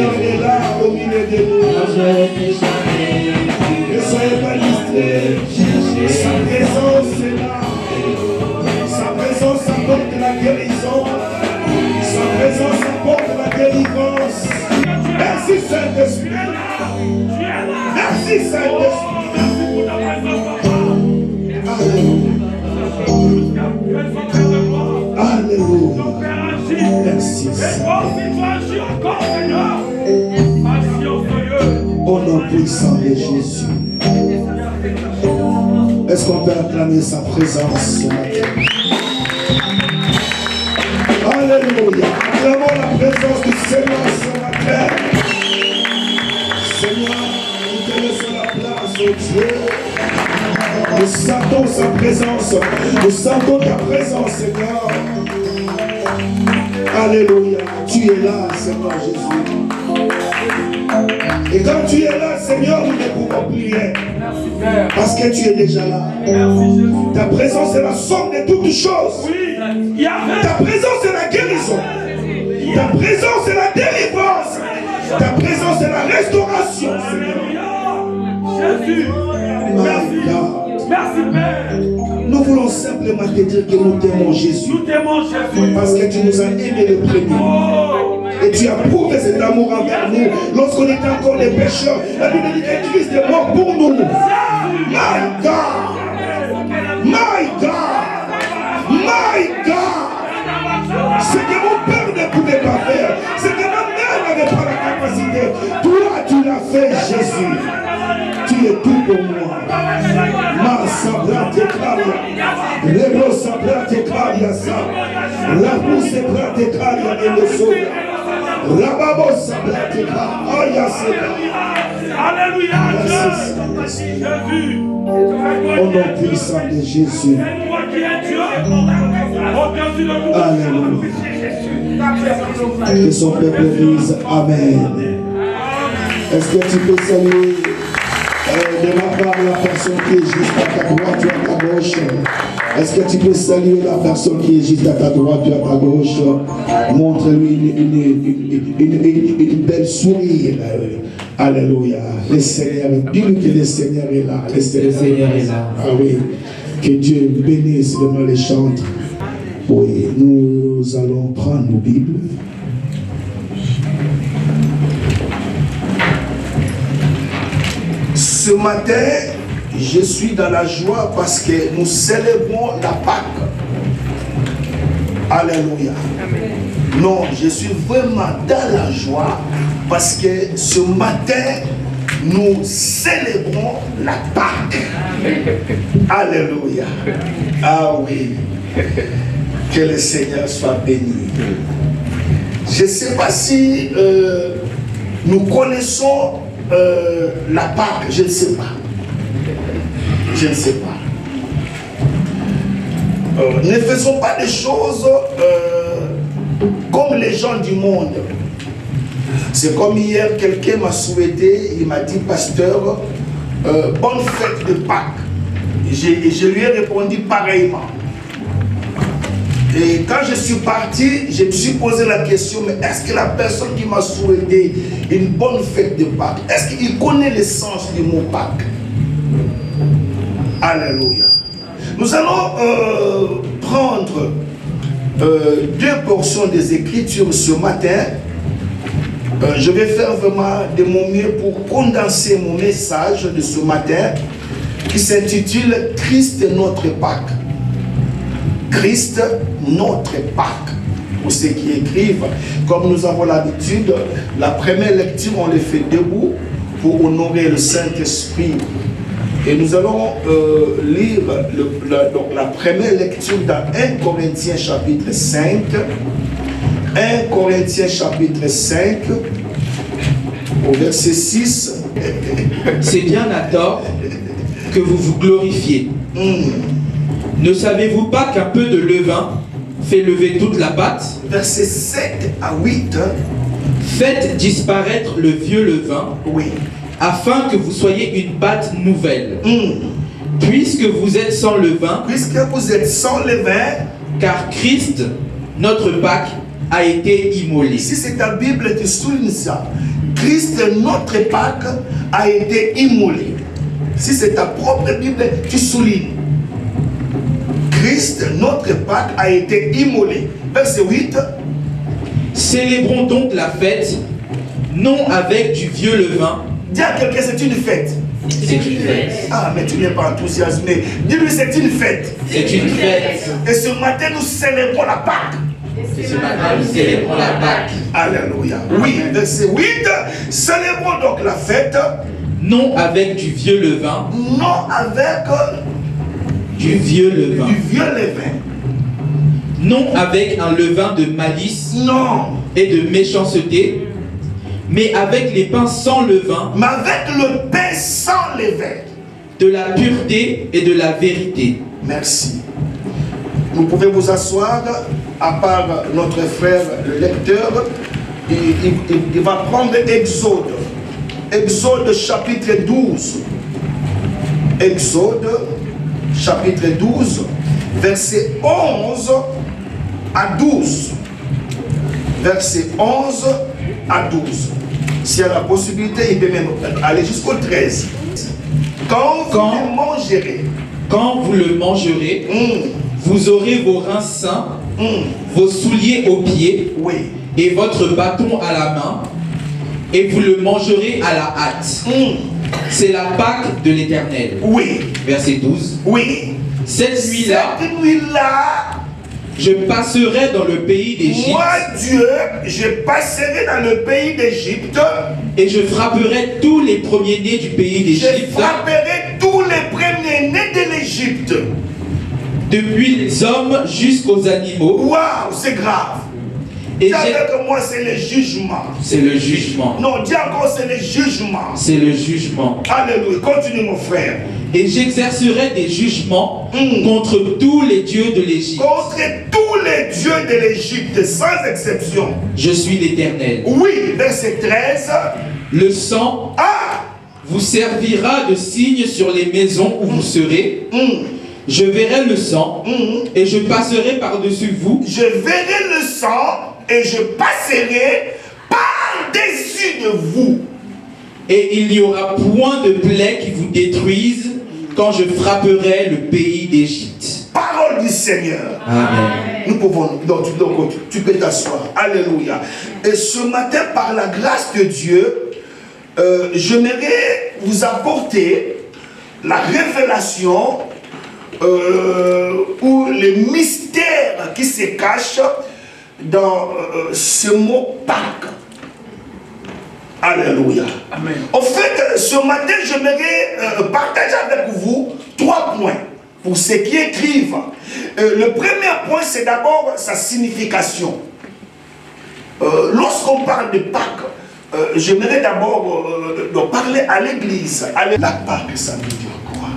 Seigneur est là au milieu de nous. Ne soyez pas distraits. Sa présence est là. Sa présence apporte la guérison. Sa présence apporte la délivrance. Merci Saint-Esprit. Merci Saint-Esprit. Alléluia. Alléluia. Merci Seigneur. Au nom puissant de Jésus. Est-ce qu'on peut acclamer sa présence ce matin? Alléluia. Acclamons la présence du Seigneur ce matin. Seigneur, nous te laissons la place, oh Dieu. Nous sentons sa présence. Nous sentons ta présence, Seigneur. Alléluia. Tu es là, Seigneur Jésus. Et quand tu es là, Seigneur, nous ne pouvons prier. Parce que tu es déjà là. Ta présence est la somme de toutes choses. Ta présence est la guérison. Ta présence est la délivrance. Ta présence est la restauration, Seigneur. Jésus. Merci. Merci, Père. Nous voulons simplement te dire que nous t'aimons Jésus. Nous t'aimons Jésus. Parce que tu nous as aimés le premier. Et tu as prouvé cet amour envers nous. Lorsqu'on était encore des pécheurs, la Bible dit que Christ est mort pour nous. My God. My God. My God. Ce que mon père ne pouvait pas faire, ce que ma mère n'avait pas la capacité, toi tu l'as fait, Jésus. Tu es tout pour moi. Ma sabrate caria, Lebo sabrate caria sa, la pousse brate caria et le soda, Rababo sabrate caria seba. Alléluia. Jésus. Au nom puissant de Jésus. Alléluia. Que son peuple dise Amen. Est-ce que tu peux saluer de ma part la personne qui est juste à ta droite ou à ta gauche? Est-ce que tu peux saluer la personne qui est juste à ta droite ou à ta gauche? Montre-lui une belle sourire. Alléluia. Le Seigneur, dis-lui que le Seigneur est là. Le Seigneur est là. Ah oui. Que Dieu bénisse vraiment les chantres. Oui, nous allons prendre nos Bibles. Ce matin, je suis dans la joie parce que nous célébrons la Pâque. Alléluia. Non, je suis vraiment dans la joie parce que ce matin, nous célébrons la Pâque. Alléluia. Ah oui. Que le Seigneur soit béni. Je ne sais pas si nous connaissons la Pâque, je ne sais pas. Je ne sais pas. Ne faisons pas des choses comme les gens du monde. C'est comme hier, quelqu'un m'a souhaité, il m'a dit, pasteur, bonne fête de Pâques. Et je lui ai répondu pareillement. Et quand je suis parti, je me suis posé la question, mais est-ce que la personne qui m'a souhaité une bonne fête de Pâques, est-ce qu'il connaît le sens du mot Pâques? Alléluia. Nous allons prendre deux portions des Écritures ce matin. Je vais faire vraiment de mon mieux pour condenser mon message de ce matin qui s'intitule « Christ notre Pâques ». Christ notre Pâques. Pour ceux qui écrivent, comme nous avons l'habitude, la première lecture, on les fait debout pour honorer le Saint-Esprit. Et nous allons lire donc la première lecture dans 1 Corinthiens chapitre 5. 1 Corinthiens chapitre 5, au verset 6. C'est bien à tort que vous vous glorifiez. Ne savez-vous pas qu'un peu de levain fait lever toute la pâte? Verset 7 à 8. Faites disparaître le vieux levain, oui, afin que vous soyez une pâte nouvelle. Puisque vous êtes sans levain, puisque vous êtes sans levain, car Christ, notre Pâque, a été immolé. Si c'est ta Bible, tu soulignes ça. Christ, notre Pâques, a été immolé. Si c'est ta propre Bible, tu soulignes. Christ, notre Pâques, a été immolé. Verset 8. Célébrons donc la fête, non avec du vieux levain. Dis à quelqu'un, c'est une fête. C'est une fête. Ah, mais tu n'es pas enthousiasmé. Dis-lui, c'est une fête. C'est une fête. Et ce matin, nous célébrons la Pâques. Et ce matin, nous célébrons la Pâque. Alléluia. Oui, verset 8. Célébrons donc la fête. Non avec du vieux levain. Non avec du vieux levain. Du vieux levain. Non avec un levain de malice. Non. Et de méchanceté. Mais avec les pains sans levain. Mais avec le pain sans levain. De la pureté et de la vérité. Merci. Vous pouvez vous asseoir, à part notre frère le lecteur, il va prendre Exode. Exode chapitre 12. Exode chapitre 12, verset 11 à 12. Verset 11 à 12. S'il y a la possibilité, il peut même aller jusqu'au 13. Quand vous le mangerez, vous aurez vos reins sains, vos souliers aux pieds, et votre bâton à la main, et vous le mangerez à la hâte. C'est la Pâque de l'Éternel. Verset 12. Cette nuit-là, je passerai dans le pays d'Égypte. Moi, Dieu, je passerai dans le pays d'Égypte. Et je frapperai tous les premiers-nés du pays d'Égypte. Je frapperai tous les premiers-nés de l'Égypte. Depuis les hommes jusqu'aux animaux. Waouh, c'est grave. Et dis avec moi, c'est le jugement. C'est le jugement. Non, dis encore, c'est le jugement. C'est le jugement. Alléluia. Continue, mon frère. Et j'exercerai des jugements contre tous les dieux de l'Égypte. Contre tous les dieux de l'Égypte, sans exception. Je suis l'Éternel. Oui, verset 13. Le sang vous servira de signe sur les maisons où vous serez. Je verrai le sang et je passerai par-dessus vous. Je verrai le sang et je passerai par-dessus de vous. Et il n'y aura point de plaie qui vous détruise quand je frapperai le pays d'Égypte. Parole du Seigneur. Amen. Nous pouvons, donc tu peux t'asseoir. Alléluia. Et ce matin, par la grâce de Dieu, j'aimerais vous apporter la révélation ou les mystères qui se cachent dans ce mot Pâques. Alléluia. Amen. En fait, ce matin, j'aimerais partager avec vous 3 points pour ceux qui écrivent. Le premier point, c'est d'abord sa signification. Lorsqu'on parle de Pâques, j'aimerais d'abord parler à l'église. La Pâques, ça veut dire quoi?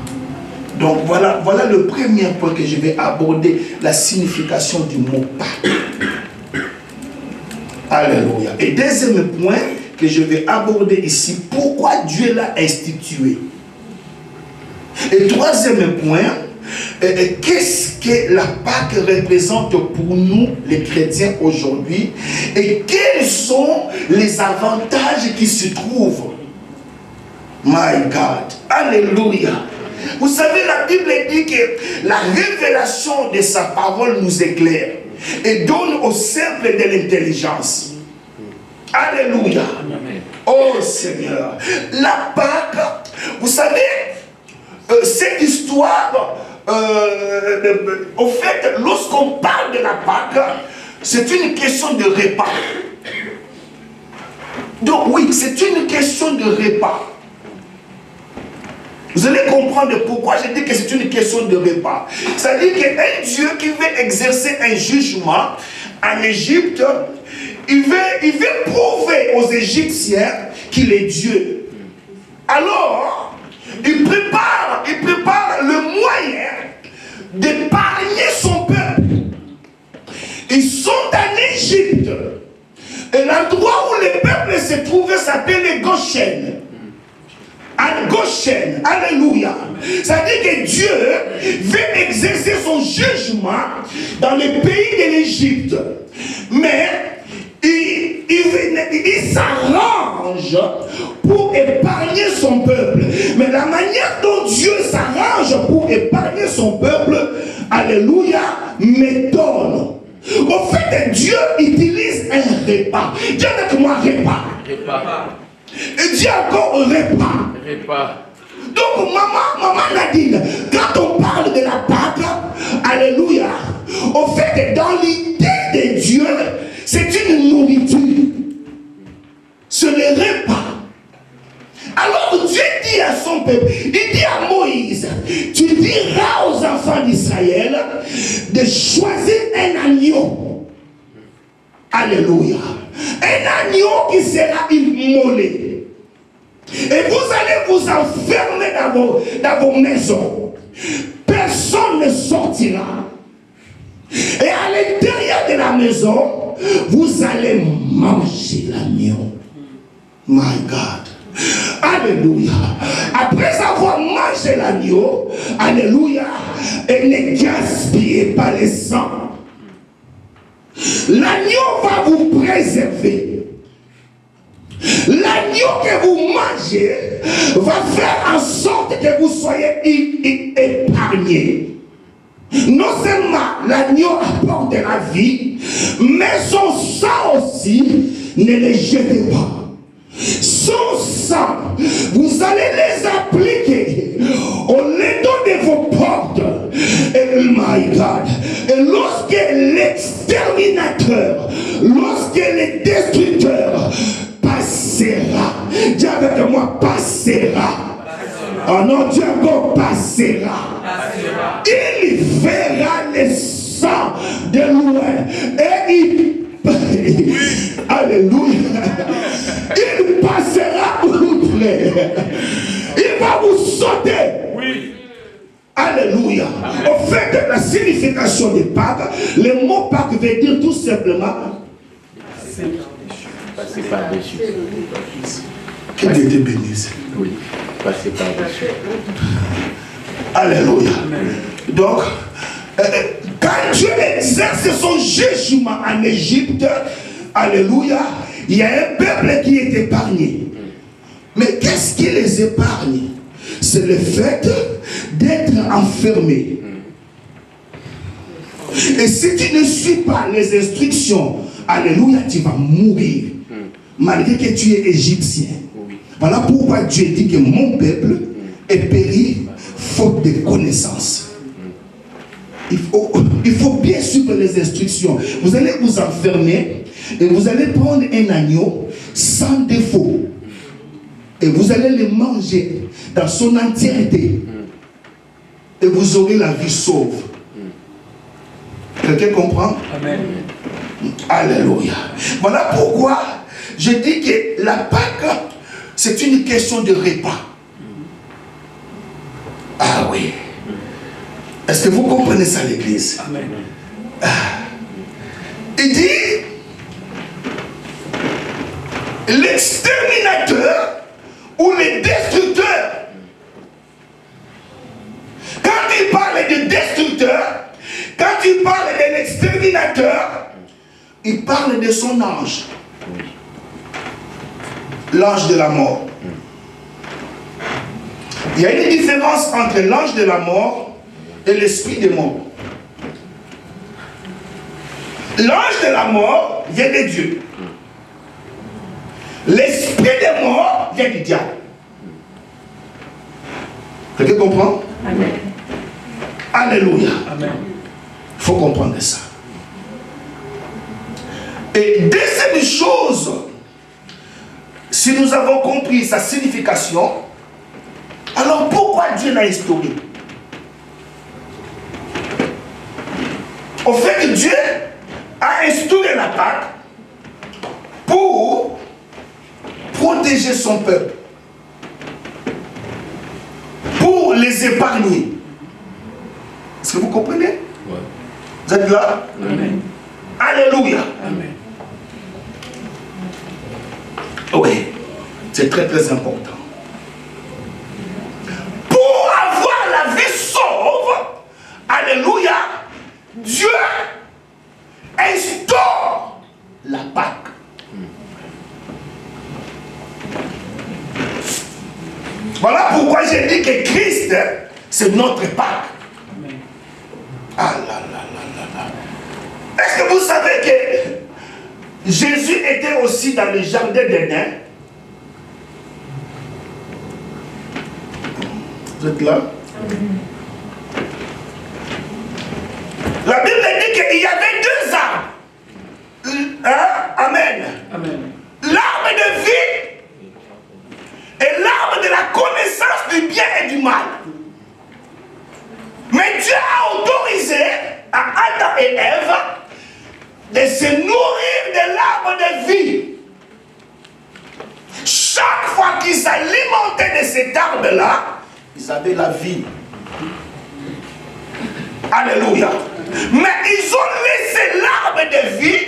Donc voilà le premier point que je vais aborder, la signification du mot Pâques. Alléluia. Et deuxième point que je vais aborder ici, pourquoi Dieu l'a institué. Et troisième point, qu'est-ce que la Pâque représente pour nous, les chrétiens, aujourd'hui, et quels sont les avantages qui se trouvent. My God. Alléluia. Vous savez, la Bible dit que la révélation de sa parole nous éclaire et donne au simple de l'intelligence. Alléluia. Oh Seigneur. La Pâque, vous savez, cette histoire, au fait, lorsqu'on parle de la Pâque, c'est une question de repas. Donc oui, c'est une question de repas. Vous allez comprendre pourquoi je dis que c'est une question de repas. C'est-à-dire qu'un Dieu qui veut exercer un jugement en Égypte, il veut prouver aux Égyptiens qu'il est Dieu. Alors, il prépare le moyen d'épargner son peuple. Ils sont en Égypte. Et l'endroit où le peuple se trouvait s'appelait Goshen. à Goshen. Alléluia. Ça dit que Dieu veut exercer son jugement dans le pays de l'Égypte. Mais il s'arrange pour épargner son peuple. Mais la manière dont Dieu s'arrange pour épargner son peuple, alléluia, m'étonne. Au fait, Dieu utilise un repas. Dis avec moi repas. Et dis encore repas. Donc maman Nadine, quand on parle de la Pâque, alléluia, au fait, dans l'idée de Dieu, c'est une nourriture. C'est le repas. Alors Dieu dit à son peuple, il dit à Moïse, tu diras aux enfants d'Israël de choisir un agneau. Alléluia. Un agneau qui sera immolé. Et vous allez vous enfermer dans vos maisons. Personne ne sortira. Et à l'intérieur de la maison, vous allez manger l'agneau. My God. Alléluia. Après avoir mangé l'agneau, alléluia, et ne gaspillez pas le sang. L'agneau va vous préserver. L'agneau que vous mangez va faire en sorte que vous soyez épargnés. Non seulement l'agneau apporte la vie, mais son sang aussi, ne le jetez pas. Son sang, vous allez les appliquer au leton de vos portes. Et my God, et lorsque l'exterminateur, lorsque le destructeur passera, dis avec moi, passera. Oh non, Dieu encore passera. Il verra le sang de loin et il alléluia. Il passera outre. Il va vous sauter. Oui. Alléluia. Au fait de la signification de Pâques, le mot Pâques veut dire tout simplement passer par-dessus. Que Dieu te bénisse. Oui, passer par-dessus. Alléluia. Donc, quand Dieu exerce son jugement en Égypte, alléluia, il y a un peuple qui est épargné. Mais qu'est-ce qui les épargne? C'est le fait d'être enfermé. Et si tu ne suis pas les instructions, alléluia, tu vas mourir. Malgré que tu es égyptien. Voilà pourquoi Dieu dit que mon peuple est péri faute de connaissances. Il faut bien suivre les instructions. Vous allez vous enfermer et vous allez prendre un agneau sans défaut. Et vous allez le manger dans son entièreté. Et vous aurez la vie sauve. Quelqu'un comprend? Amen. Alléluia. Voilà pourquoi je dis que la Pâque, c'est une question de repas. Ah oui. Est-ce que vous comprenez ça, l'église? Amen. Il dit, l'exterminateur ou le destructeur. Quand il parle de destructeur, quand il parle de l'exterminateur, il parle de son ange. L'ange de la mort. Il y a une différence entre l'ange de la mort et l'esprit des morts. L'ange de la mort vient de Dieu. L'esprit des morts vient du diable. Quelqu'un comprend? Amen. Alléluia. Amen. Il faut comprendre ça. Et deuxième chose, si nous avons compris sa signification, alors pourquoi Dieu l'a instauré? Au fait, Dieu a instauré la Pâque pour protéger son peuple, pour les épargner. Est-ce que vous comprenez? Ouais. Vous êtes là? Amen. Alléluia. Amen. Oui, c'est très très important. Voilà pourquoi j'ai dit que Christ, c'est notre Pâques. Ah là là là là là. Est-ce que vous savez que Jésus était aussi dans le jardin d'Éden? Vous êtes là? La Bible dit qu'il y avait deux arbres. Hein? Amen. Amen. L'arbre de vie et l'arbre de la connaissance du bien et du mal. Mais Dieu a autorisé à Adam et Ève de se nourrir de l'arbre de vie. Chaque fois qu'ils s'alimentaient de cet arbre-là, ils avaient la vie. Alléluia. Mais ils ont laissé l'arbre de vie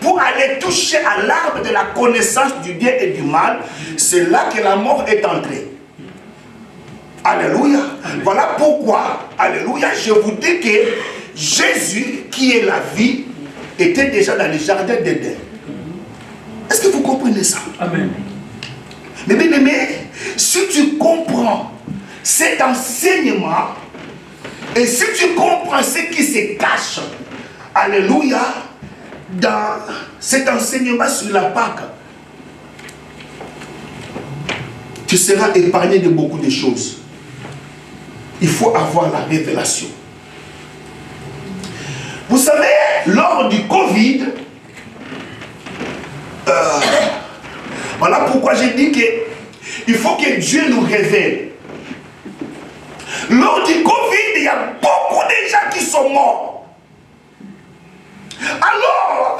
pour aller toucher à l'arbre de la connaissance du bien et du mal. C'est là que la mort est entrée. Alléluia. Voilà pourquoi, alléluia, je vous dis que Jésus, qui est la vie, était déjà dans le jardin d'Éden. Est-ce que vous comprenez ça? Amen. Mais bien aimé, si tu comprends cet enseignement, et si tu comprends ce qui se cache, alléluia, dans cet enseignement sur la Pâque, tu seras épargné de beaucoup de choses. Il faut avoir la révélation. Vous savez, lors du Covid, voilà pourquoi j'ai dit qu'il faut que Dieu nous révèle. Lors du Covid, il y a beaucoup de gens qui sont morts. Alors,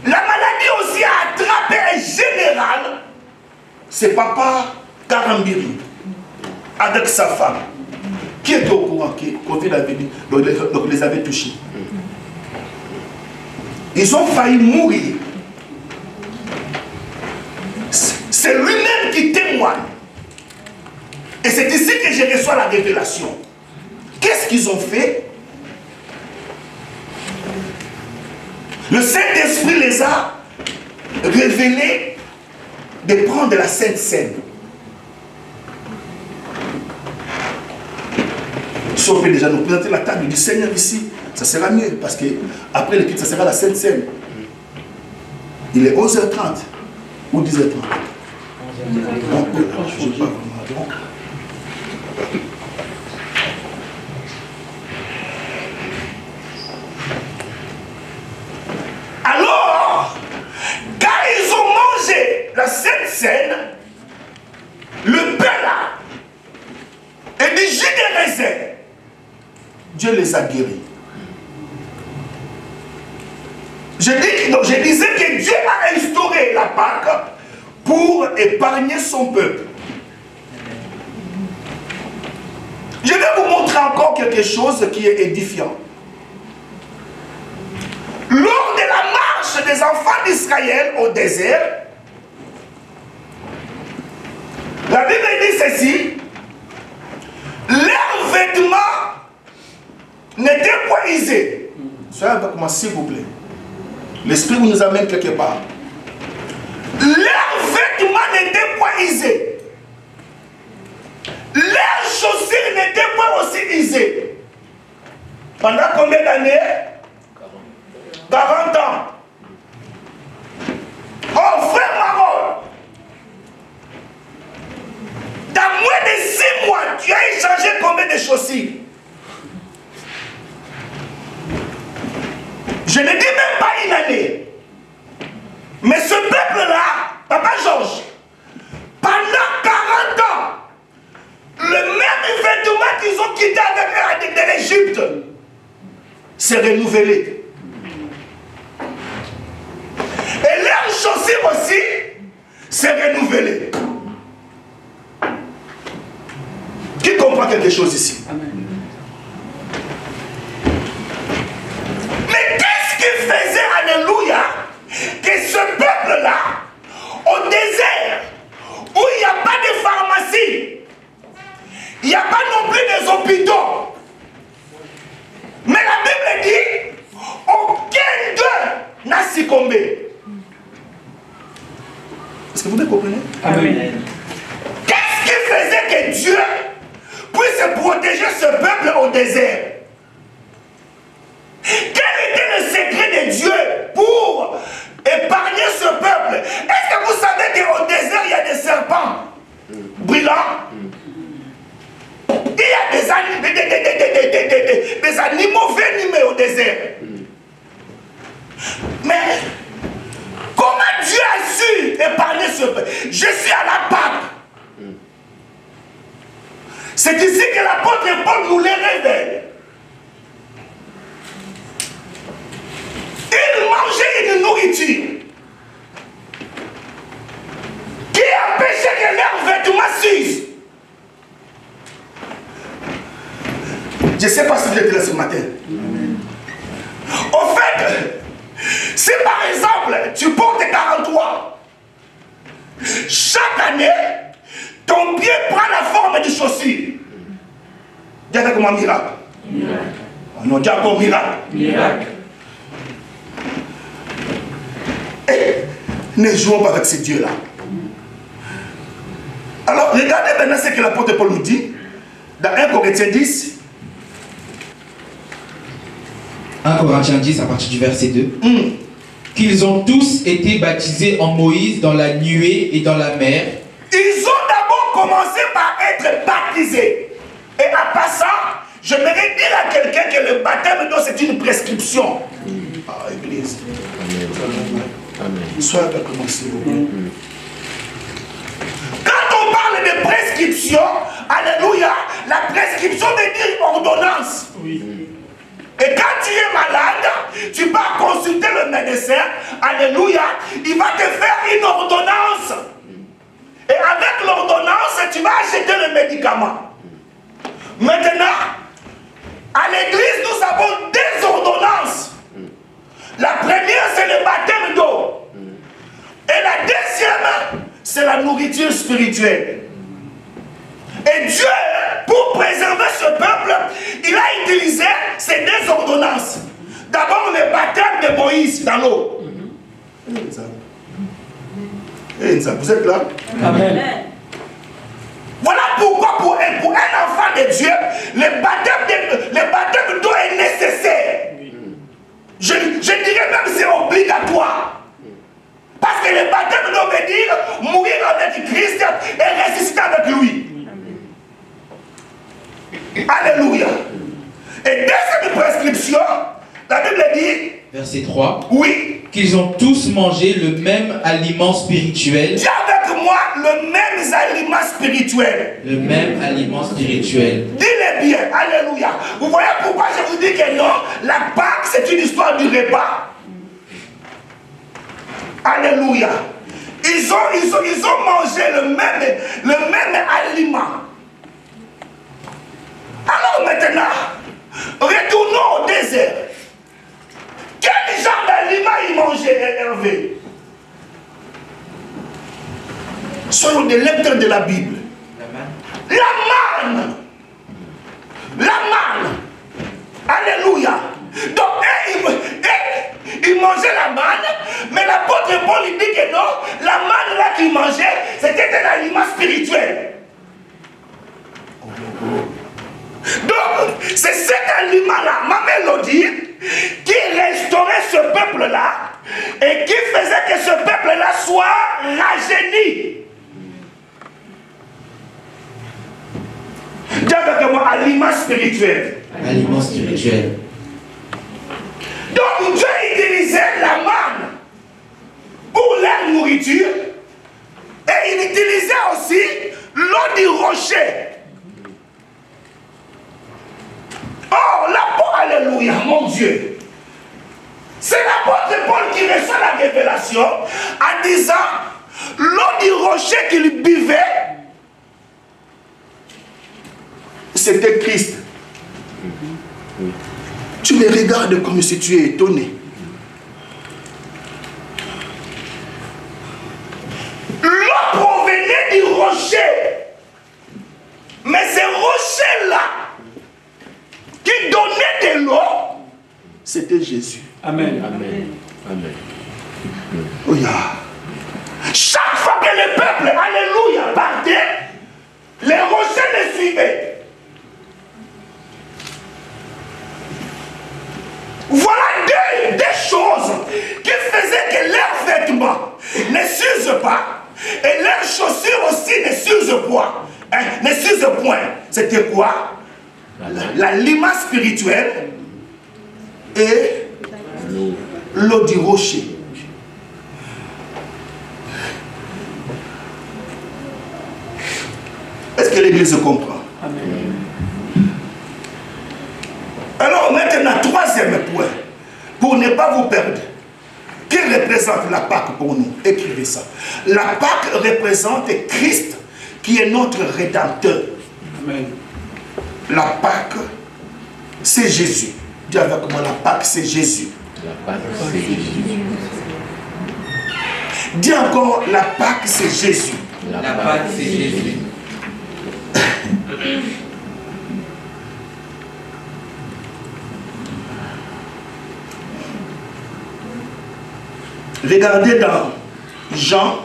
la maladie aussi a attrapé un général, c'est Papa Karambiri, avec sa femme, qui était au courant que Covid avait dit, donc les avait touchés. Ils ont failli mourir. C'est lui-même qui témoigne. Et c'est ici que je reçois la révélation. Qu'est-ce qu'ils ont fait? Le Saint-Esprit les a révélés de prendre la Sainte Seine. Si on peut déjà nous présenter la table du Seigneur ici, ça sera mieux, parce que après le culte, ça sera la Sainte Seine. Il est 11h30 ou 10h30. Alors, quand ils ont mangé la Sainte Seine, le pain là, et du jus de raisin, Dieu les a guéris. Je disais que Dieu a instauré la Pâque pour épargner son peuple. Je vais vous montrer encore quelque chose qui est édifiant. Lors de la marche des enfants d'Israël au désert, la Bible dit ceci: leurs vêtements n'étaient pas usés. Soyez avec moi s'il vous plaît. L'Esprit nous amène quelque part. Leurs vêtements n'étaient pas usés. Leurs chaussures n'étaient pas aussi usées. Pendant combien d'années? 40 ans. Oh frère Marol, dans moins de 6 mois, tu as échangé combien de chaussures? Je ne dis même pas une année. Mais ce peuple-là, Papa Georges, pendant 40 ans, le même vêtement qu'ils ont quitté avec de l'Égypte s'est renouvelé. Et leurs chaussures aussi s'est renouvelé. Qui comprend quelque chose ici? Amen. Mais qu'est-ce qui faisait, alléluia, que ce peuple-là, au désert, où il n'y a pas de pharmacie, il n'y a pas non plus des hôpitaux, mais la Bible dit, aucun d'eux n'a succombé. Est-ce que vous me comprenez? Amen. Qu'est-ce que Dieu puisse protéger ce peuple au désert? Quel était le secret de Dieu pour épargner ce peuple? Est-ce que vous savez qu'au désert, il y a des serpents brillants? Il y a des animaux venimeux au désert. Mais comment Dieu a su épargner ce peuple? Je suis à la Pâque. C'est ici que l'apôtre Paul nous les révèle. Il mangeait une nourriture qui empêchait que leurs vêtements s'usent. Je ne sais pas si vous êtes là ce matin. Au fait, si par exemple tu portes 43, chaque année, ton pied prend la forme de chaussure. Dis comment miracle. Non, dis encore miracle. Miracle. Ne jouons pas avec ces dieux-là. Alors, regardez maintenant ce que l'apôtre Paul nous dit dans 1 Corinthiens 10. 1 Corinthiens 10 à partir du verset 2. Qu'ils ont tous été baptisés en Moïse dans la nuée et dans la mer. Ils ont d'abord commencé par être baptisés. Et en passant, j'aimerais dire à quelqu'un que le baptême d'eau c'est une prescription. Ah, Église. Sois avec moi, s'il vous plaît. Quand on parle de prescription, alléluia, la prescription veut dire ordonnance. Oui. Et quand tu es malade, tu vas consulter le médecin, alléluia, il va te faire une ordonnance. Et avec l'ordonnance, tu vas acheter le médicament. Maintenant, à l'église, nous avons des ordonnances. La première, c'est le baptême d'eau. Et la deuxième, c'est la nourriture spirituelle. Et Dieu, pour préserver ce peuple, il a utilisé ces deux ordonnances. D'abord, le baptême de Moïse dans l'eau. Vous êtes là? Amen. Voilà pourquoi pour un enfant de Dieu, le baptême d'eau est nécessaire. Je dirais même que c'est obligatoire. Parce que le baptême d'eau veut dire mourir avec Christ et ressusciter avec lui. Alléluia. Et deuxième prescription, la Bible dit, verset 3, oui, qu'ils ont tous mangé le même aliment spirituel. Dis avec moi le même aliment spirituel. Le même aliment spirituel. Dis-le bien, alléluia. Vous voyez pourquoi je vous dis que non, la Pâque c'est une histoire du repas. Alléluia. Ils ont mangé le même aliment. Alors maintenant, retournons au désert. Quel genre d'aliment ils mangeaient, Hervé? Soyons des lecteurs de la Bible. La manne. La manne. Alléluia. Donc, ils mangeaient la manne, mais l'apôtre Paul il dit que non, la manne là qu'ils mangeaient, c'était un aliment spirituel. Donc, c'est cet aliment-là, ma mélodie, qui restaurait ce peuple-là et qui faisait que ce peuple-là soit rajeuni. Dis avec moi, aliment spirituel. Aliment spirituel. Donc, Dieu utilisait la manne pour leur nourriture et il utilisait aussi l'eau du rocher. Oh, l'apôtre, alléluia, mon Dieu. C'est l'apôtre Paul qui reçoit la révélation en disant l'eau du rocher qu'il buvait, c'était Christ. Tu me regardes comme si tu es étonné. L'eau provenait du rocher. Mais ce rocher-là, qui donnait de l'eau, c'était Jésus. Amen. Amen. Amen. Oh yeah. Chaque fois que le peuple, alléluia, partait, Les rochers les suivaient. Voilà des choses qui faisaient que leurs vêtements ne s'usent pas et leurs chaussures aussi ne s'usent point. Ne s'usent point. C'était quoi? La lima spirituelle et l'eau du rocher. Est-ce que l'Église comprend? Amen. Alors maintenant, troisième point, pour ne pas vous perdre. Qui représente la Pâque pour nous? Écrivez ça. La Pâque représente Christ qui est notre Rédempteur. Amen. La Pâque, c'est Jésus. Dis avec moi, la Pâque, c'est Jésus. La Pâque, c'est Jésus. Dis encore, la Pâque, c'est Jésus. La Pâque, c'est Jésus. Regardez dans Jean,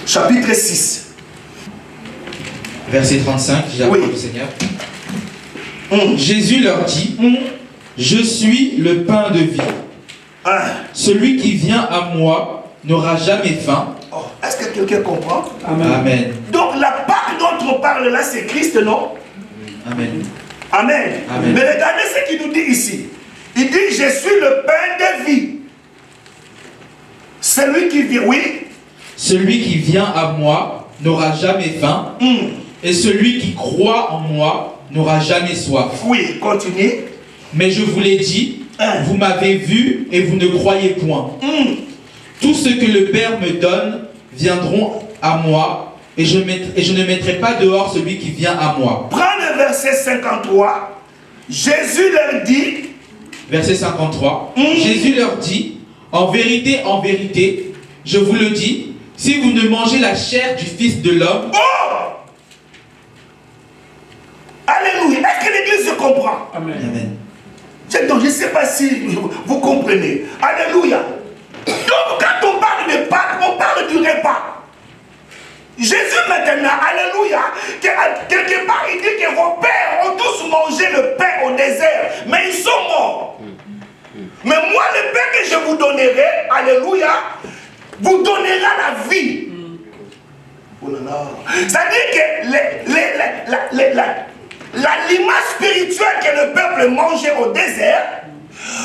chapitre 6. Verset 35, j'apprends le Seigneur. Jésus leur dit, je suis le pain de vie. Celui qui vient à moi n'aura jamais faim. Oh, est-ce que quelqu'un comprend? Amen. Amen. Donc la Pâque dont on parle là, c'est Christ, non? Amen. Amen. Amen. Mais regardez ce qu'il nous dit ici. Il dit, je suis le pain de vie. Celui qui vient, oui. Celui qui vient à moi n'aura jamais faim. Et celui qui croit en moi n'aura jamais soif. Oui, continue. Mais je vous l'ai dit, vous m'avez vu et vous ne croyez point. Tout ce que le Père me donne viendront à moi et je ne mettrai pas dehors celui qui vient à moi. Prends le verset 53. Jésus leur dit. Verset 53. Jésus leur dit, en vérité, je vous le dis, si vous ne mangez la chair du Fils de l'homme... Oh! Alléluia. Est-ce que l'Église comprend? Amen. Amen. Donc je ne sais pas si vous comprenez. Alléluia. Donc quand on parle de Pâques, on parle du repas. Jésus maintenant, alléluia, quelque part il dit que vos pères ont tous mangé le pain au désert, mais ils sont morts. Mais moi, le pain que je vous donnerai, alléluia, vous donnera la vie. Oh là là. C'est-à-dire que l'aliment spirituel que le peuple mangeait au désert,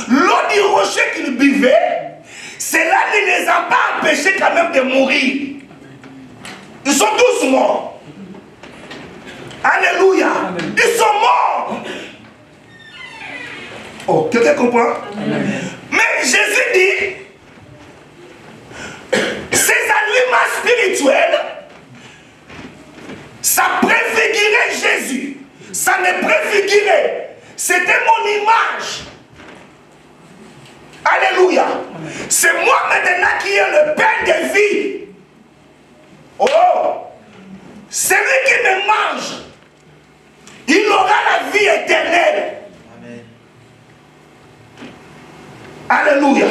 l'eau du rocher qu'ils buvaient, cela ne les a pas empêchés quand même de mourir. Ils sont tous morts. Alléluia. Amen. Ils sont morts. Oh, quelqu'un comprend? Amen. Mais Jésus dit, ces aliments spirituels, ça préfigurait Jésus. Ça ne préfigurait. C'était mon image. Alléluia. C'est moi maintenant qui ai le pain de vie. Oh, celui qui me mange, il aura la vie éternelle. Amen. Alléluia.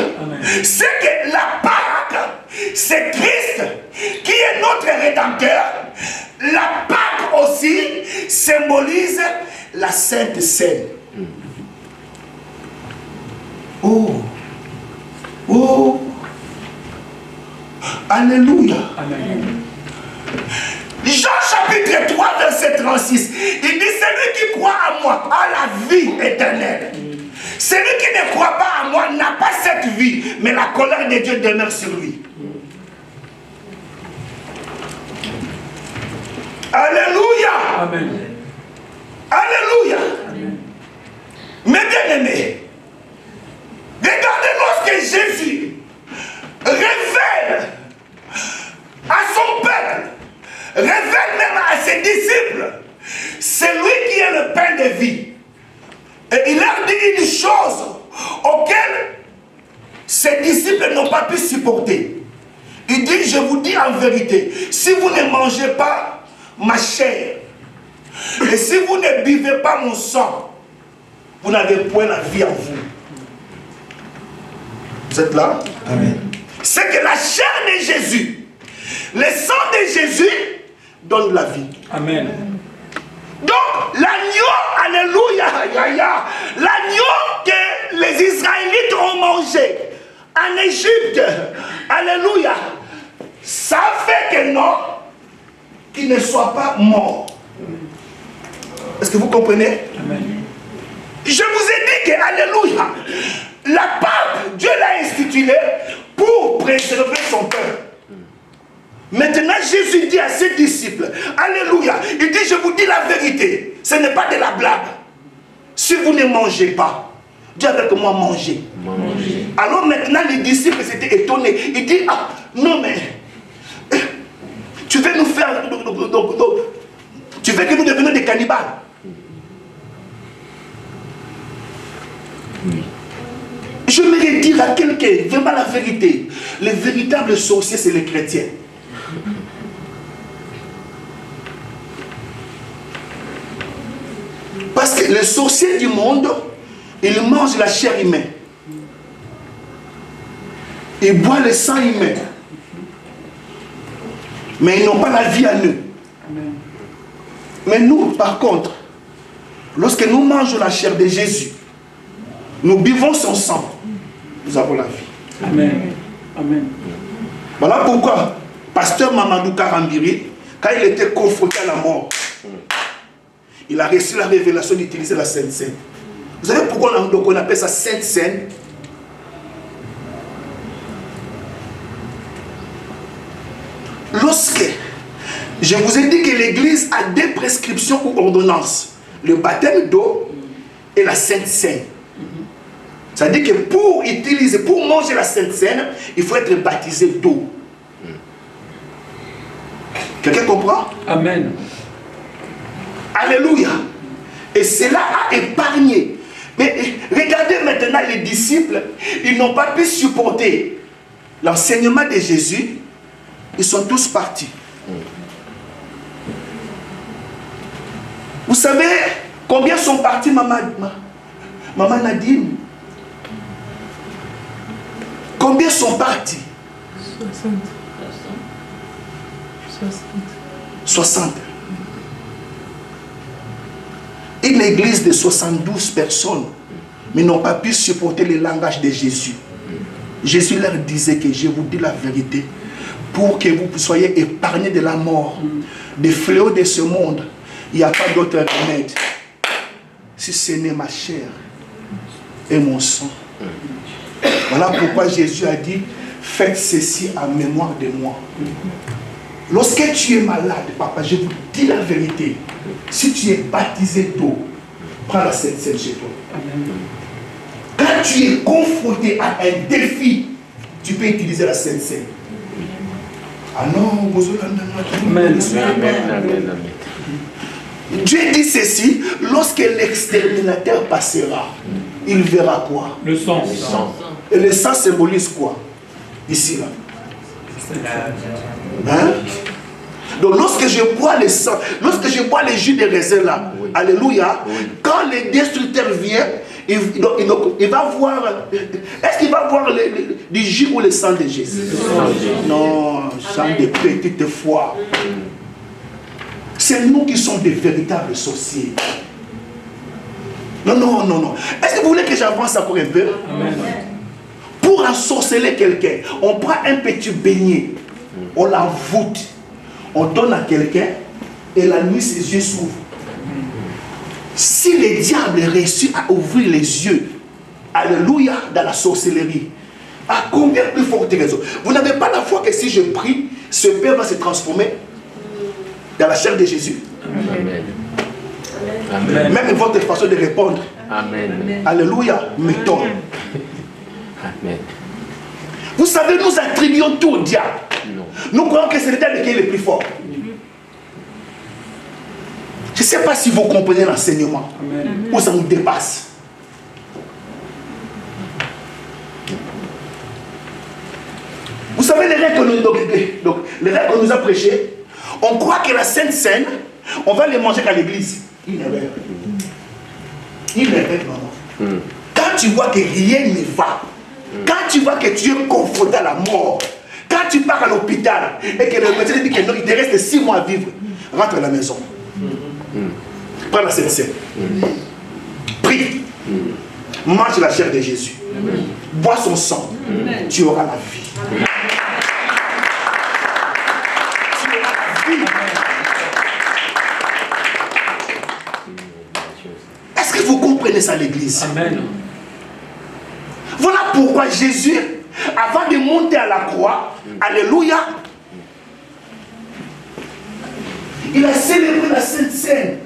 C'est que la Pâque, c'est Christ qui est notre Rédempteur. La Pâque aussi symbolise la Sainte Seine. Oh. Oh. Alléluia. Amen. Jean chapitre 3 verset 36. Il dit, celui qui croit à moi a la vie éternelle. Celui qui ne croit pas à moi n'a pas cette vie, mais la colère de Dieu demeure sur lui. Alléluia. Amen. Alléluia. Amen. Mes bien-aimés, regardez lorsque Jésus révèle à son peuple, révèle même à ses disciples, c'est lui qui est le pain de vie. Et il leur dit une chose auquel ses disciples n'ont pas pu supporter. Il dit, je vous dis en vérité, si vous ne mangez pas ma chair, et si vous ne buvez pas mon sang, vous n'avez point la vie en vous. Vous êtes là? Amen. C'est que la chair de Jésus, le sang de Jésus donne la vie. Amen. Donc, l'agneau, alléluia, l'agneau que les Israélites ont mangé en Égypte, alléluia, ça fait que non, qu'il ne soit pas mort. Est-ce que vous comprenez? Amen. Je vous ai dit que, alléluia, la Pâque, Dieu l'a instituée pour préserver son peuple. Maintenant, Jésus dit à ses disciples, alléluia, il dit, je vous dis la vérité, ce n'est pas de la blague. Si vous ne mangez pas, Dieu avec moi mangez. Alors maintenant, les disciples s'étaient étonnés. Il dit, ah, non mais, tu veux nous faire, tu veux que nous devenions des cannibales? J'aimerais dire à quelqu'un, vraiment la vérité, les véritables sorciers, c'est les chrétiens. Parce que les sorciers du monde, ils mangent la chair humaine. Ils boivent le sang humain. Mais ils n'ont pas la vie à nous. Mais nous, par contre, lorsque nous mangeons la chair de Jésus, nous buvons son sang, nous avons la vie. Amen. Amen. Voilà pourquoi pasteur Mamadou Karambiri, quand il était confronté à la mort, il a reçu la révélation d'utiliser la Sainte Seine. Vous savez pourquoi on appelle ça Sainte Seine? Lorsque je vous ai dit que l'Église a deux prescriptions ou ordonnances, le baptême d'eau et la Sainte Seine. C'est-à-dire que pour manger la Sainte Seine, il faut être baptisé d'eau. Quelqu'un comprend? Amen. Alléluia. Et cela a épargné. Mais regardez maintenant les disciples, ils n'ont pas pu supporter l'enseignement de Jésus. Ils sont tous partis. Vous savez combien sont partis, maman Nadine? Combien sont partis? 60. Une église de 72 personnes, mais n'ont pas pu supporter le langage de Jésus. Jésus leur disait que je vous dis la vérité, pour que vous soyez épargnés de la mort, des fléaux de ce monde. Il n'y a pas d'autre remède. Si ce n'est ma chair et mon sang. Voilà pourquoi Jésus a dit, faites ceci en mémoire de moi. Lorsque tu es malade, papa, je vous dis la vérité. Si tu es baptisé d'eau, prends la Sainte Seine chez toi. Quand tu es confronté à un défi, tu peux utiliser la Sainte Seine. Ah non, Amen. Dieu dit ceci, lorsque l'exterminateur passera, il verra quoi? Le sang. Et le sang symbolise quoi? Ici, là. Hein? Donc lorsque je bois le sang, lorsque je bois les jus de raisin là, alléluia, quand le destructeur vient, il va voir, est-ce qu'il va voir du jus ou le sang de Jésus? Non, sang de petite foi. C'est nous qui sommes des véritables sorciers. Non. Est-ce que vous voulez que j'avance encore un peu? Amen. Pour ensorceler quelqu'un, on prend un petit beignet, on l'envoûte, on donne à quelqu'un et la nuit ses yeux s'ouvrent. Si le diable réussit à ouvrir les yeux, alléluia, dans la sorcellerie, à combien plus forte raison? Vous n'avez pas la foi que si je prie, ce père va se transformer dans la chair de Jésus? Amen. Amen. Même votre façon de répondre. Amen. Alléluia, m'étonne. Amen. Vous savez, nous attribuons tout au diable. Non. Nous croyons que c'est le diable qui est le plus fort. Je ne sais pas si vous comprenez l'enseignement. Ou ça nous dépasse. Vous savez les règles qu'on nous a prêchées. On croit que la Sainte Seine, on va les manger qu'à l'église. Une erreur. Une erreur, maman. Quand tu vois que rien ne va, quand tu vois que tu es confronté à la mort, quand tu pars à l'hôpital et que le médecin dit que non, il te reste 6 mois à vivre, rentre à la maison. Prends la Sainte Seine. Prie. Mange la chair de Jésus. Bois son sang. Tu auras la vie. Est-ce que vous comprenez ça, l'église? Amen. Voilà pourquoi Jésus, avant de monter à la croix, alléluia, il a célébré la Sainte Seine.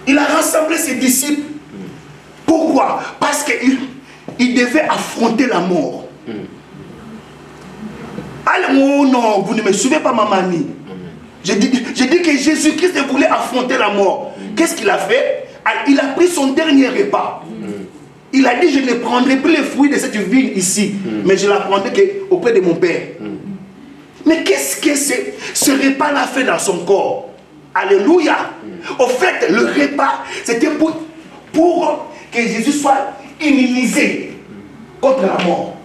Il a rassemblé ses disciples. Pourquoi? Parce qu'il devait affronter la mort. Oh non, vous ne me suivez pas, ma mamie. Je dis que Jésus-Christ voulait affronter la mort. Qu'est-ce qu'il a fait? Il a pris son dernier repas. Il a dit, je ne prendrai plus les fruits de cette vigne ici, mais je la prendrai auprès de mon Père. Mais qu'est-ce que ce repas-là fait dans son corps? Alléluia. Au fait, le repas, c'était pour que Jésus soit immunisé contre la mort.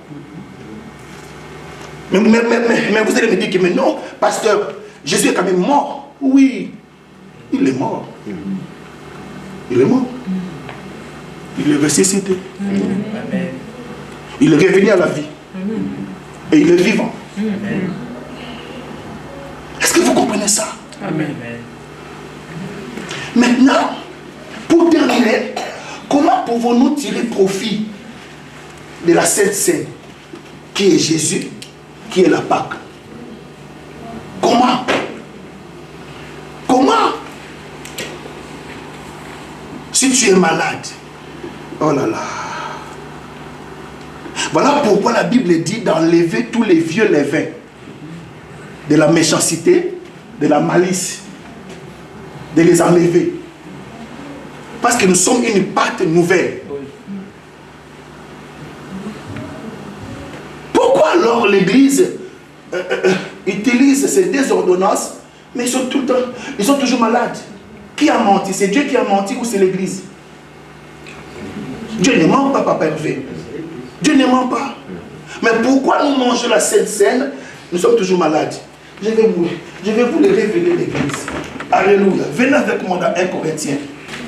Mais vous allez me dire que mais non, pasteur, Jésus est quand même mort. Oui, il est mort. Il est mort. Il est ressuscité. Il est revenu à la vie. Et il est vivant. Est-ce que vous comprenez ça? Amen. Maintenant, pour terminer, comment pouvons-nous tirer profit de la Sainte Seine, qui est Jésus, qui est la Pâque? Comment? Comment? Si tu es malade, oh là là. Voilà pourquoi la Bible dit d'enlever tous les vieux levains de la méchanceté, de la malice, de les enlever. Parce que nous sommes une pâte nouvelle. Pourquoi alors l'Église utilise ces deux ordonnances, mais ils sont tout le temps, ils sont toujours malades? Qui a menti? C'est Dieu qui a menti ou c'est l'Église? Dieu ne ment pas, Papa Hervé. Dieu ne ment pas. Mais pourquoi nous mangeons la Sainte Seine? Nous sommes toujours malades. Je vais vous le révéler, l'Église. Alléluia. Venez avec moi dans 1 Corinthiens.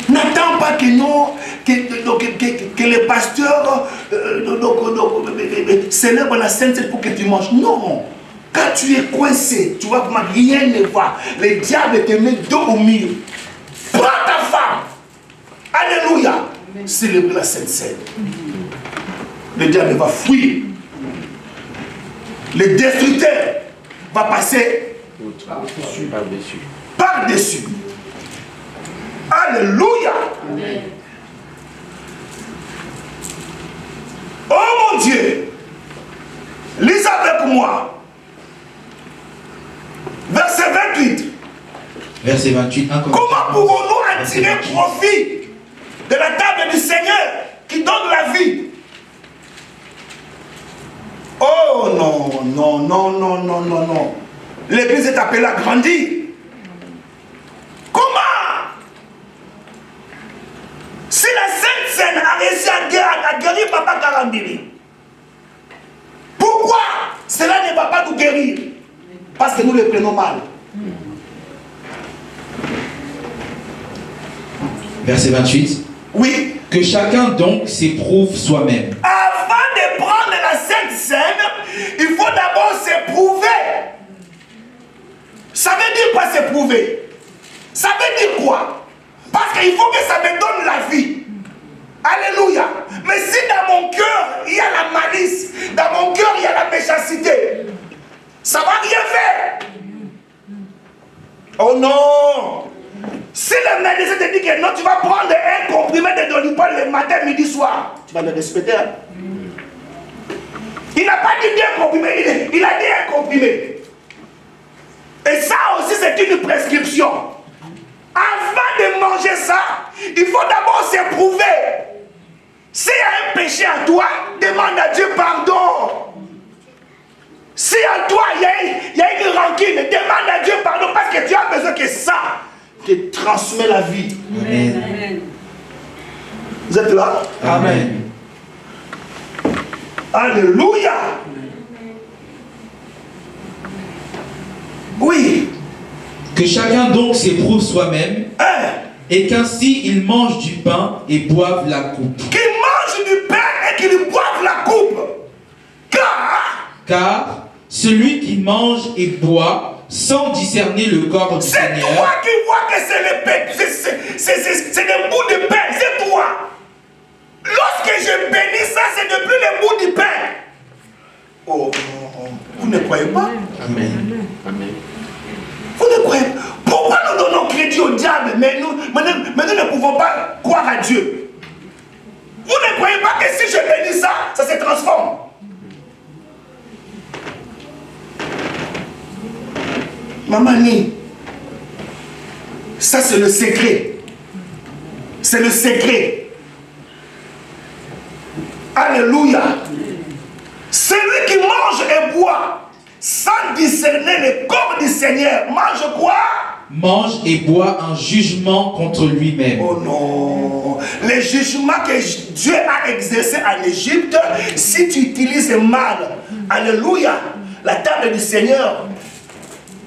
N'attends pas que non, que les pasteurs célèbrent la Sainte Seine pour que tu manges. Non. Quand tu es coincé, tu vois comment rien ne va. Le diable te met dos au mur. Prends ta femme. Alléluia. Célèbre la Sainte Seine. Le diable va fuir. Le destructeur va passer par-dessus. Alléluia. Amen. Oh mon Dieu. Lisez avec moi. Verset 28. Verset 28. Comment pouvons-nous en tirer profit de la table du Seigneur qui donne la vie? Oh non, non, non, non, non, non, non. L'Église est appelée à grandir. Comment? Si la Sainte Seine a réussi à guérir Papa Karambili, pourquoi cela ne va pas nous guérir? Parce que nous le prenons mal. Verset 28. Oui. Que chacun donc s'éprouve soi-même. Avant de prendre la Sainte Seine, il faut d'abord s'éprouver. Ça veut dire quoi s'éprouver? Ça veut dire quoi? Parce qu'il faut que ça me donne la vie. Alléluia. Mais si dans mon cœur, il y a la malice, dans mon cœur, il y a la méchanceté, ça ne va rien faire. Oh non. Si le médecin te dit que non, tu vas prendre un comprimé de Doliprane le matin, midi, soir, tu vas le respecter. Hein? Il n'a pas dit un comprimé, il a dit un comprimé. Et ça aussi, c'est une prescription. Avant de manger ça, il faut d'abord s'éprouver. S'il y a un péché à toi, demande à Dieu pardon. Si à toi, il y a une rancune, demande à Dieu pardon parce que tu as besoin que ça te transmet la vie. Amen. Vous êtes là? Amen. Alléluia. Oui. Que chacun donc s'éprouve soi-même, et qu'ainsi il mange du pain et boive la coupe. Qu'il mange du pain et qu'il boive la coupe. Car celui qui mange et boit sans discerner le corps du Seigneur. C'est toi qui vois que c'est le pain, c'est des bouts de pain, c'est toi. Lorsque je bénis ça, c'est de plus les bouts du pain. Oh, vous ne croyez pas? Amen. Amen. Vous ne croyez pas? Pourquoi nous donnons crédit au diable, mais nous ne pouvons pas croire à Dieu? Vous ne croyez pas que si je bénis ça, ça se transforme? Maman Ni, ça c'est le secret. C'est le secret. Alléluia. Celui qui mange et boit sans discerner le corps du Seigneur, mange quoi? Mange et boit un jugement contre lui-même. Oh non. Le jugement que Dieu a exercé en Égypte, si tu utilises mal, alléluia, la table du Seigneur,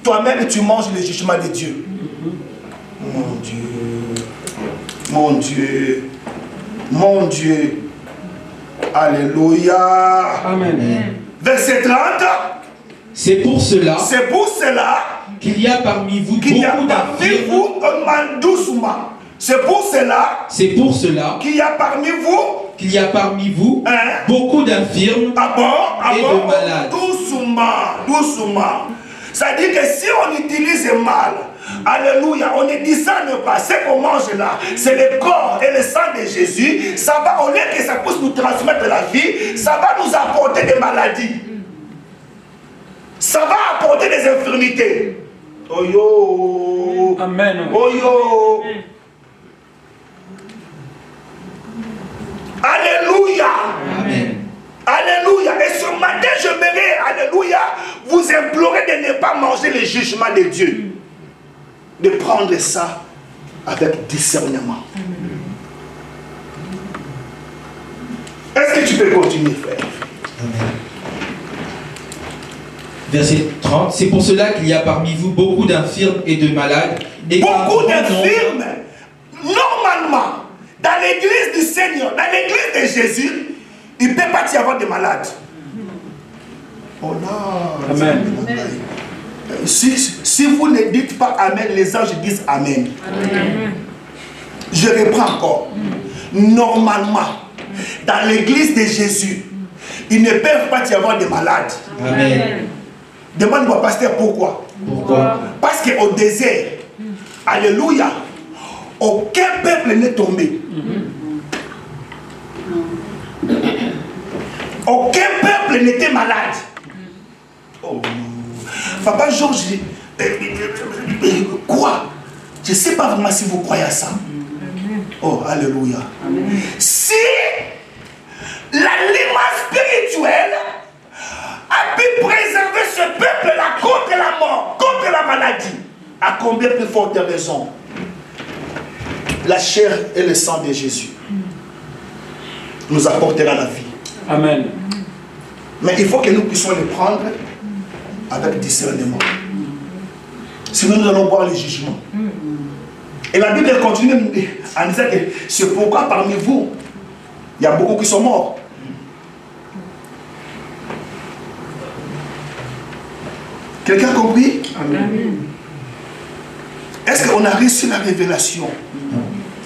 toi-même tu manges le jugement de Dieu. Mon Dieu, mon Dieu, mon Dieu. Alléluia. Amen. Verset 30. C'est pour cela qu'il y a parmi vous qu'il y a beaucoup parmi d'infirmes. vous, doucement. C'est pour cela qu'il y a parmi vous beaucoup d'infirmes et de malades. Doucement. Ça dit que si on utilise mal, alléluia, on ne discerne pas ce qu'on mange là, c'est le corps et le sang de Jésus, ça va, au lieu que ça puisse nous transmettre la vie, ça va nous apporter des maladies. Ça va apporter des infirmités. Oh yo. Amen. Oh yo. Alléluia. Amen. Alléluia. Et ce matin, je m'aimerais, alléluia, vous implorer de ne pas manger le jugement de Dieu. De prendre ça avec discernement. Est-ce que tu peux continuer, frère? Amen. Verset 30. C'est pour cela qu'il y a parmi vous beaucoup d'infirmes et de malades. Et beaucoup d'infirmes. Normalement, dans l'église du Seigneur, dans l'église de Jésus, il ne peut pas y avoir de malades. Oh là. Amen. Si vous ne dites pas Amen, les anges disent Amen. Amen. Je reprends encore. Normalement, dans l'église de Jésus, il ne peut pas y avoir de malades. Amen. Demande-moi, pasteur, pourquoi? Pourquoi? Parce qu'au désert, alléluia, aucun peuple n'est tombé. Aucun peuple n'était malade. Oh. Papa Georges, quoi? Je ne sais pas vraiment si vous croyez à ça. Oh, alléluia. Si l'aliment spirituel a pu préserver ce peuple-là contre la mort, contre la maladie, à combien plus forte raison la chair et le sang de Jésus nous apportera la vie. Amen. Mais il faut que nous puissions les prendre avec discernement. Sinon nous allons voir le jugement. Et la Bible continue en disant que c'est pourquoi parmi vous, il y a beaucoup qui sont morts. Quelqu'un a compris? Amen. Est-ce qu'on a reçu la révélation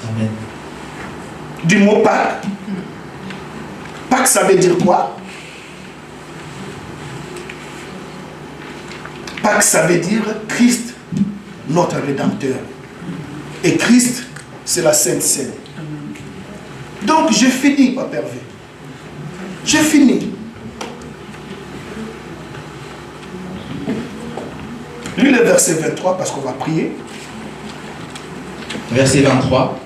Amen. du mot Pâques? Pâques, ça veut dire quoi? Pâques, ça veut dire Christ, notre Rédempteur. Et Christ, c'est la Sainte Seine. Donc, j'ai fini, Papa Hervé. J'ai fini. Lis le verset 23 parce qu'on va prier. Verset 23.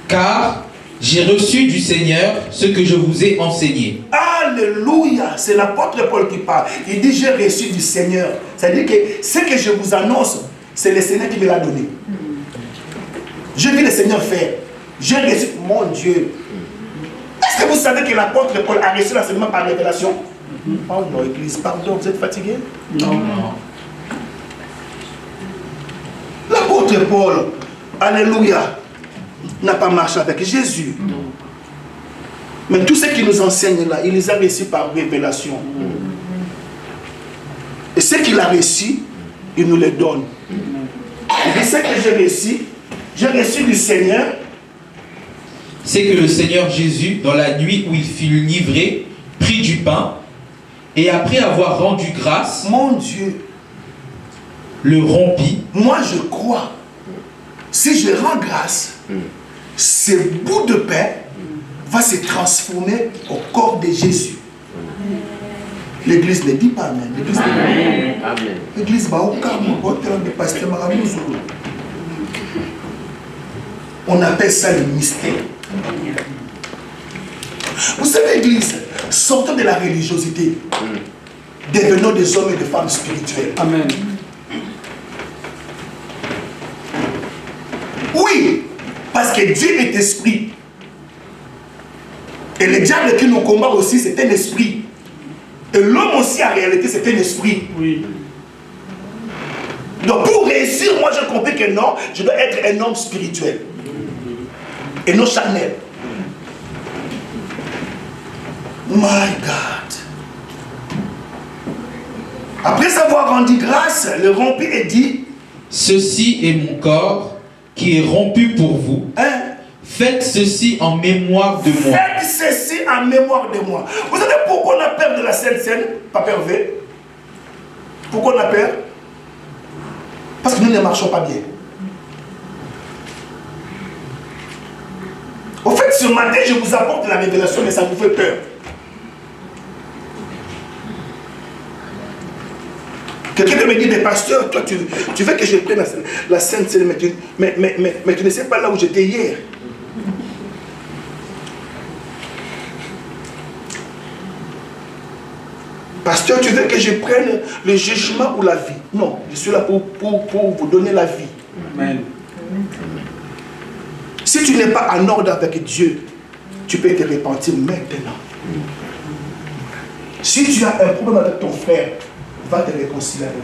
Car j'ai reçu du Seigneur ce que je vous ai enseigné. Alléluia. C'est l'apôtre Paul qui parle. Il dit j'ai reçu du Seigneur. C'est-à-dire que ce que je vous annonce, c'est le Seigneur qui me l'a donné. Je vis le Seigneur faire. J'ai reçu, mon Dieu. Est-ce que vous savez que l'apôtre Paul a reçu l'enseignement par révélation? Oh non, Église, pardon, vous êtes fatigué? Non. L'apôtre Paul, alléluia, n'a pas marché avec Jésus. Mais tout ce qu'il nous enseigne là, il les a reçus par révélation. Et ce qu'il a reçu, il nous les donne. Et ce que j'ai reçu du Seigneur. C'est que le Seigneur Jésus, dans la nuit où il fut livré, prit du pain, et après avoir rendu grâce, mon Dieu, le rompit. Moi je crois, si je rends grâce, ce bout de pain va se transformer au corps de Jésus. L'église ne dit pas Amen. L'église va au calme, au terme de pasteur Maramouzoulou. On appelle ça le mystère. Vous savez, l'église, sortons de la religiosité, devenons des hommes et des femmes spirituels. Amen. Oui, parce que Dieu est esprit. Et le diable qui nous combat aussi, c'est un esprit. Et l'homme aussi, en réalité, c'est un esprit. Oui. Donc, pour réussir, moi, j'ai compris que non, je dois être un homme spirituel. Et non charnel. My God. Après avoir rendu grâce, le rompit et dit, ceci est mon corps qui est rompu pour vous. hein? Faites ceci en mémoire de moi. Faites ceci en mémoire de moi. Vous savez pourquoi on a peur de la Sainte Seine, Papa Hervé? Pourquoi on a peur? Parce que nous ne marchons pas bien. Au fait, ce matin, je vous apporte la révélation, mais ça vous fait peur. Quelqu'un me dit, mais pasteur, toi, tu veux que je prenne la Sainte Seine, mais tu ne sais pas là où j'étais hier. Pasteur, tu veux que je prenne le jugement ou la vie? Non, je suis là pour vous donner la vie. Amen. Si tu n'es pas en ordre avec Dieu, tu peux te repentir maintenant. Si tu as un problème avec ton frère, va te réconcilier avec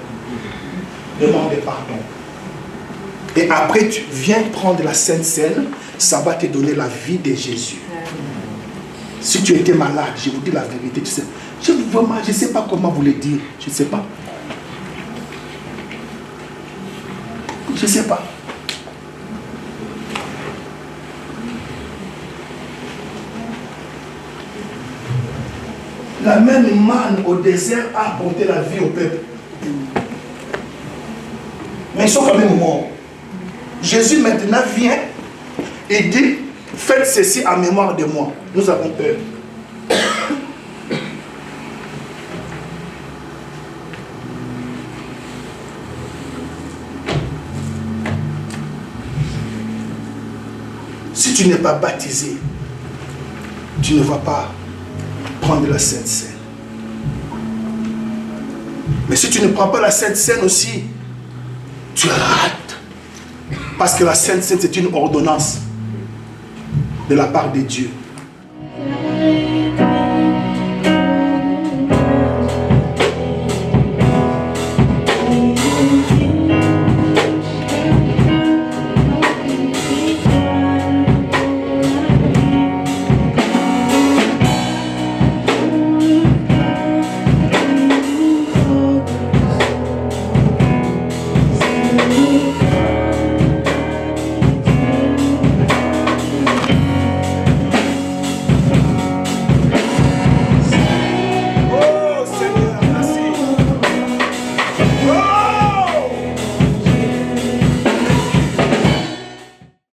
lui. Demande pardon. Et après, tu viens prendre la Sainte Seine, ça va te donner la vie de Jésus. Si tu étais malade, je vous dis la vérité, tu sais, je ne sais pas comment vous le dire, je ne sais pas. Je ne sais pas. La même manne au désert a apporté la vie au peuple. Mais ils sont quand même morts. Jésus maintenant vient et dit, faites ceci en mémoire de moi. Nous avons peur. Si tu n'es pas baptisé, tu ne vas pas prendre la Sainte Seine. Mais si tu ne prends pas la Sainte Seine aussi, tu rates. Parce que la Sainte Seine, c'est une ordonnance de la part de Dieu.